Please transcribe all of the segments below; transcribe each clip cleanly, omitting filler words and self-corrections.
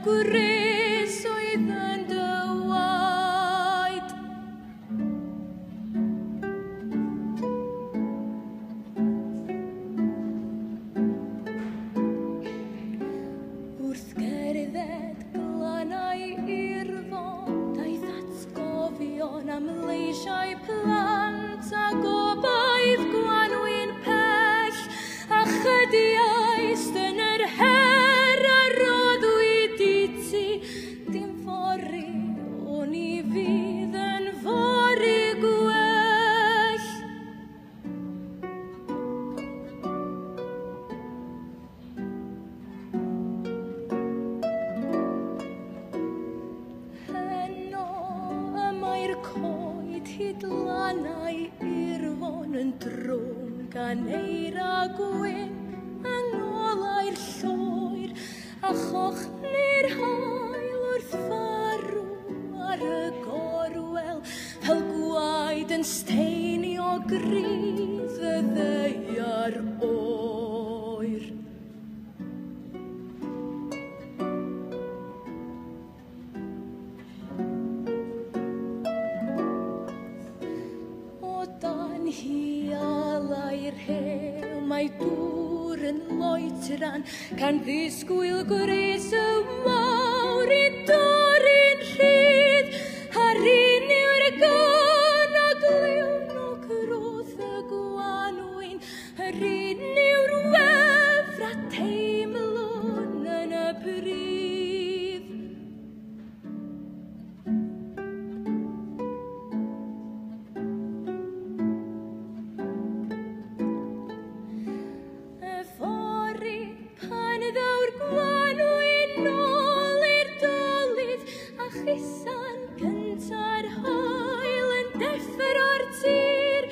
gwres oedd yn dy waed. Wrth gerdded glannau i'r fon, daeth atgofion am leisiau plant a gobaith Gwanwyn pell a chydiaist yn yr her a roddwyd i ti. Dim fori o'n i fydd yn fori gwell. Heno y mae'r coed hydlannau i'r fon yn drwm gan eira gwyn yng ngolau'r lloer a chochni'r haul wrth farw ar y gorwel fel gwaed yn steinio gryf y ddeiar oer. O dan hialau'r hew mae dŵr yn loetran can ddisgwyl gwres y mawr i dorri'n rhydd a'r un yw'r gan a gliwn o groth y Gwanwyn yr un yw'r wefr a teimlwn yn y brif. Y fori pan ddaw'r Gwanwyn nôl i'r dolydd a chisan gynta'r haul yn deffro'r tir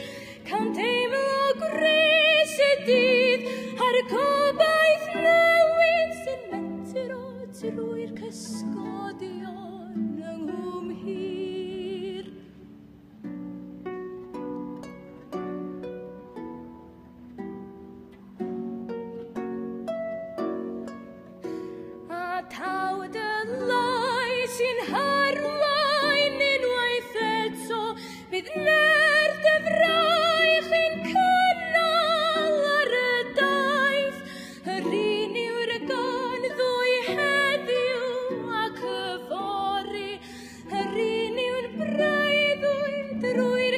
can teimlo gwres y dydd a'r gobaith newydd sy'n mentro drwy'r cysgodion yng Nghwm Hir. A tawd y lai sy'n harwain unwaith eto bydd nerth y fraich yn cynnal ar y daith. Yr un yw'r gan ddwy heddiw ac y fori, yr un yw'r breuddwyd drwy'r